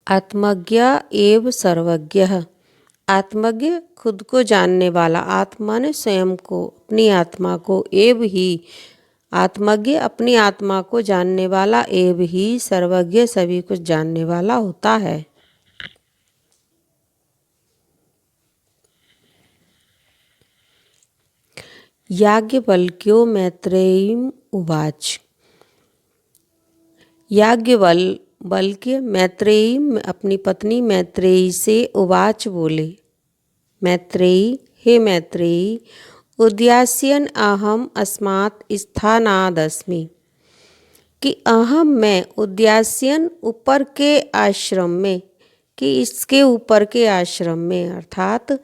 आत्मज्ञ एव सर्वज्ञः। आत्मज्ञ खुद को जानने वाला, आत्मा ने स्वयं को, अपनी आत्मा को, एव ही आत्मज्ञ अपनी आत्मा को जानने वाला, एव ही सर्वज्ञ सभी कुछ जानने वाला होता है। याज्ञवल्क्यो मैत्रेयीम् उवाच। याज्ञवल्क्य मैत्रेयी अपनी पत्नी मैत्रेयी से उवाच बोले, मैत्रेयी, हे मैत्रेयी, उद्यास्यन् अहम अस्मात् स्थानादस्मि। कि अहम मैं, उद्यास्यन् ऊपर के आश्रम में, कि इसके ऊपर के आश्रम में, अर्थात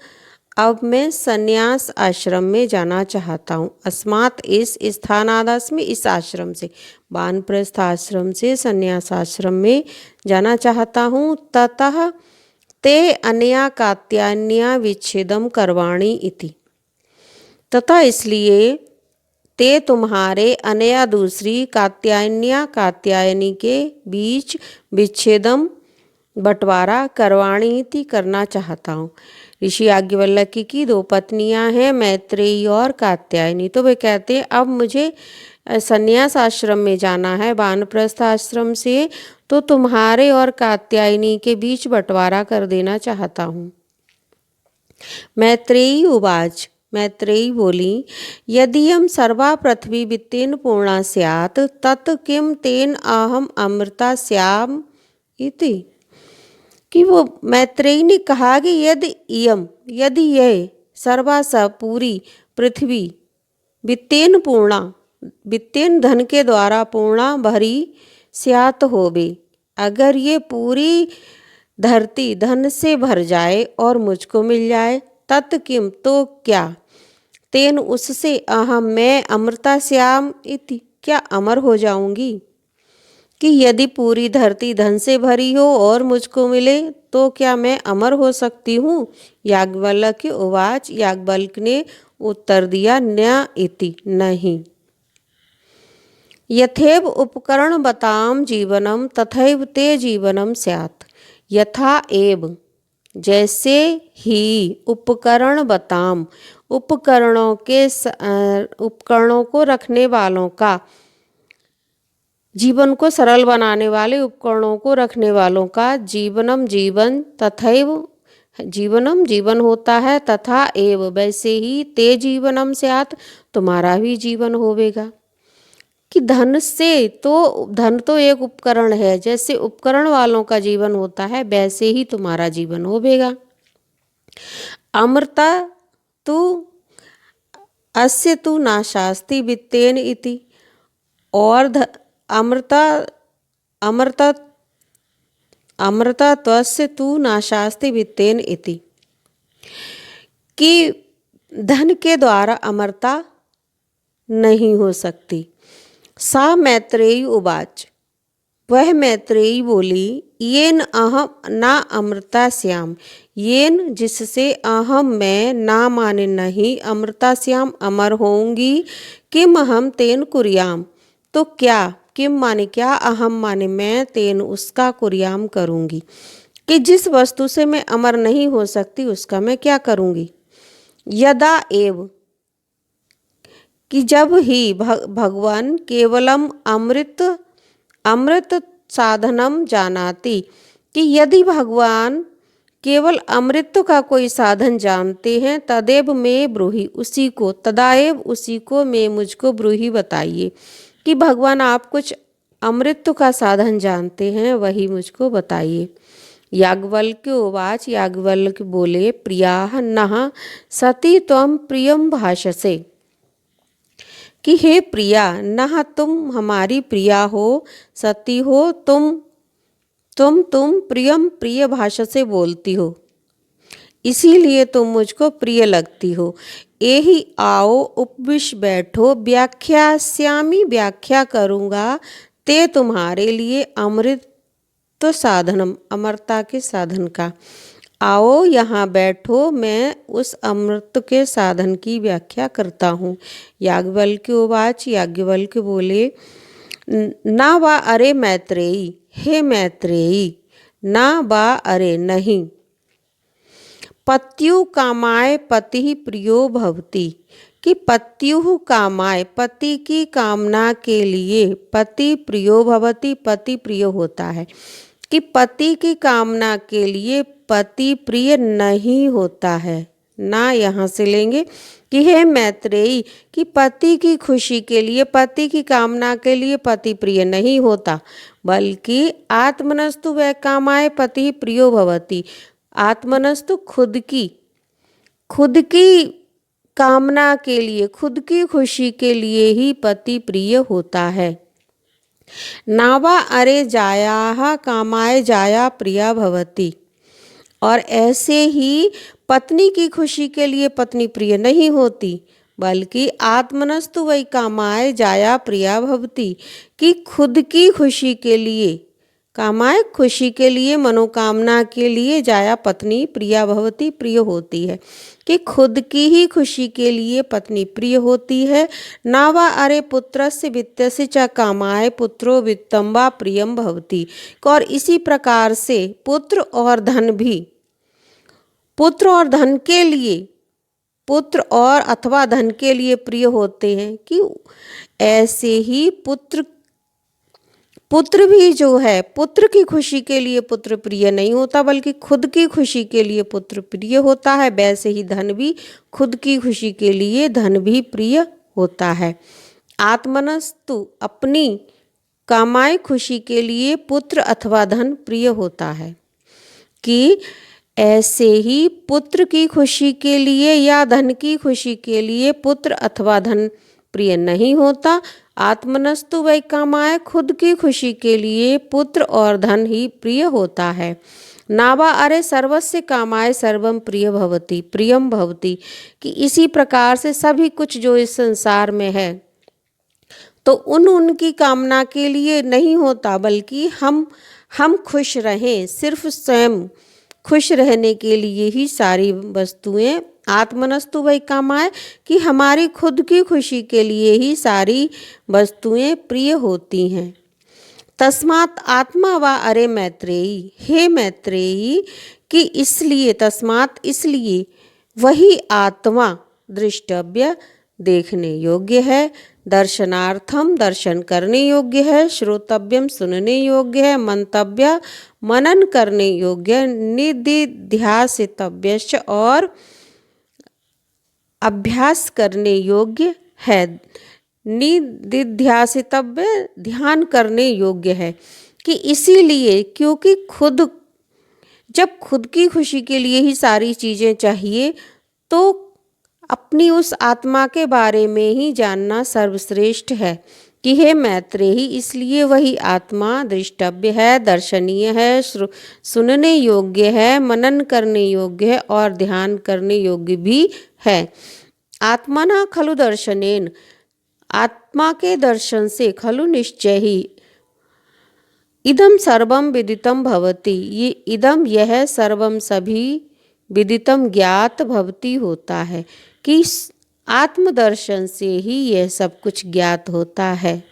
अब मैं संन्यास आश्रम में जाना चाहता हूँ। अस्मात् इस स्थानादस्मि, इस आश्रम से, वानप्रस्थ आश्रम से संन्यास आश्रम में जाना चाहता हूँ। ततः ते अनया कात्यायन्या विच्छेदम करवाणी इति। तथा इसलिए ते तुम्हारे अनया दूसरी कात्यायनी के बीच विच्छेदम बंटवारा करवाणी इति करना चाहता हूँ। ऋषि याज्ञवल्क्य की दो पत्नियां हैं, मैत्रेयी और कात्यायनी। तो वे कहते हैं अब मुझे संन्यास आश्रम में जाना है वानप्रस्थ आश्रम से, तो तुम्हारे और कात्यायनी के बीच बंटवारा कर देना चाहता हूँ। मैत्रेयी उवाच, मैत्रेयी बोली, यदि सर्वा पृथ्वी वित्तेन पूर्णा स्यात् तत् किम तेन अहम अमृता स्याम इति। कि वो मैत्रेयी ने कहा कि यदि यह सर्वा सब पूरी पृथ्वी वित्तेन पूर्णा, वित्तेन धन के द्वारा पूर्णा भरी स्यात् होवे, अगर ये पूरी धरती धन से भर जाए और मुझको मिल जाए, तत् किम तो क्या, तेन उससे अहम मैं अमृता श्याम इति क्या अमर हो जाऊंगी। कि यदि पूरी धरती धन से भरी हो और मुझको मिले तो क्या मैं अमर हो सकती हूँ। याज्ञवल्क्य उवाच, याज्ञवल्क्य ने उत्तर दिया, न इति, नहीं। यथैव उपकरण बताम जीवनम तथैव ते जीवनम स्यात्। यथा एव, जैसे ही, उपकरण बताम, उपकरणों को रखने वालों का, जीवन को सरल बनाने वाले उपकरणों को रखने वालों का, जीवनम जीवन, तथैव जीवनम जीवन होता है, तथा एव वैसे ही, ते जीवनम स्यात् तुम्हारा भी जीवन होवेगा। कि धन तो एक उपकरण है, जैसे उपकरण वालों का जीवन होता है वैसे ही तुम्हारा जीवन होवेगा। अमृता तु अस्य तु नाशास्ति वित्तेन इति। और अमृता त्वस्य तु नाशास्ति वित्तेन इति। कि धन के द्वारा अमरता नहीं हो सकती। सा मैत्रेयी उवाच, वह मैत्रेयी बोली, येन अहम ना अमृता श्याम, येन जिससे अहम मैं, ना माने नहीं, अमृता श्याम अमर होंगी, किम अहम तेन कुर्याम, तो क्या, किम माने क्या, अहम माने मैं, तेन उसका कुर्याम करूंगी। कि जिस वस्तु से मैं अमर नहीं हो सकती उसका मैं क्या करूंगी। यदा एव, कि जब ही, भगवान केवलम अमृत साधनम जानाति। कि यदि भगवान केवल अमृत का कोई साधन जानते हैं, तदेव में ब्रूहि, उसी को, तदाएव उसी को, मैं मुझको ब्रूहि बताइए। कि भगवान आप कुछ अमृत का साधन जानते हैं, वही मुझको बताइए। याज्ञवल्क्य उवाच, याज्ञवल्क्य बोले, प्रियाः नः सती त्वं प्रियं भाषसे। कि हे प्रिया, नः तुम हमारी प्रिया हो, सती हो तुम प्रियम प्रिय भाषा से बोलती हो, इसीलिए तुम मुझको प्रिय लगती हो। यही आओ उपविश बैठो, व्याख्यास्यामि व्याख्या करूँगा, ते तुम्हारे लिए अमृत साधनम, अमरता के साधन का। आओ यहाँ बैठो, मैं उस अमृत के साधन की व्याख्या करता हूँ। याज्ञवल्क्य उवाच, याज्ञवल्क्य बोले, ना वा अरे मैत्रेयी, हे मैत्रेयी, ना बा अरे नहीं। पत्युः कामाय पतिः प्रियो भवति, कि पत्युः कामाय पति की कामना के लिए पति प्रियो भवति, पति प्रिय होता है। कि पति की कामना के लिए पति प्रिय नहीं होता है। ना यहाँ से लेंगे कि हे मैत्रेयी, कि पति की खुशी के लिए पति की कामना के लिए पति प्रिय नहीं होता, बल्कि आत्मनस्तु वै कामाय पति प्रियो भवति। आत्मनस्तु खुद की कामना के लिए, खुद की खुशी के लिए ही पति प्रिय होता है। नावा अरे जायाः कामाय जाया प्रिया भवति, और ऐसे ही पत्नी की खुशी के लिए पत्नी प्रिय नहीं होती, बल्कि आत्मनस्तु वै कामाय जाया प्रिया भवति, कि खुद की खुशी के लिए, कामाय खुशी के लिए, मनोकामना के लिए जाया पत्नी प्रिया भवति प्रिय होती है। कि खुद की ही खुशी के लिए पत्नी प्रिय होती है। नावा अरे पुत्रस्य वित्तस्य च कामाय पुत्रो वित्तं वा प्रियं भवति, और इसी प्रकार से पुत्र और धन भी, पुत्र और धन के लिए, पुत्र और अथवा धन के लिए प्रिय होते हैं। कि ऐसे ही पुत्र भी जो है, पुत्र की खुशी के लिए पुत्र प्रिय नहीं होता, बल्कि खुद की खुशी के लिए पुत्र प्रिय होता है। वैसे ही धन भी खुद की खुशी के लिए धन भी प्रिय होता है। आत्मनस्तु अपनी कामाय खुशी के लिए पुत्र अथवा धन प्रिय होता है। कि ऐसे ही पुत्र की खुशी के लिए या धन की खुशी के लिए पुत्र अथवा धन प्रिय नहीं होता। आत्मनस्तु वै कामाय, खुद की खुशी के लिए पुत्र और धन ही प्रिय होता है। नावा अरे सर्वस्य कामाय सर्वम प्रिय भवति प्रियम भवति, कि इसी प्रकार से सभी कुछ जो इस संसार में है तो उनकी कामना के लिए नहीं होता, बल्कि हम खुश रहें, सिर्फ स्वयं खुश रहने के लिए ही सारी वस्तुएं, आत्मनस्तु वै कामाय, कि हमारी खुद की खुशी के लिए ही सारी वस्तुएं प्रिय होती हैं। तस्मात् आत्मा वा अरे मैत्रेयी, हे मैत्रेयी, कि इसलिए, तस्मात् इसलिए, वही आत्मा दृष्टव्य देखने योग्य है, दर्शनार्थम दर्शन करने योग्य है, श्रोतव्यम सुनने योग्य है, मंतव्य मनन करने योग्य, निदिध्यासितव्यश्च और अभ्यास करने योग्य है। निदिध्यासितव्य ध्यान करने योग्य है। कि इसीलिए, क्योंकि जब खुद की खुशी के लिए ही सारी चीज़ें चाहिए, तो अपनी उस आत्मा के बारे में ही जानना सर्वश्रेष्ठ है। कि हे मैत्रेयी, इसलिए वही आत्मा दृष्टव्य है, दर्शनीय है, सुनने योग्य है, मनन करने योग्य है और ध्यान करने योग्य भी है। आत्मना खलु दर्शनेन, आत्मा के दर्शन से, खलु निश्चय ही, इदम सर्वम विदितम भवति, ये इदम यह सर्वम सभी विदितम ज्ञात भवति होता है। कि आत्मदर्शन से ही यह सब कुछ ज्ञात होता है।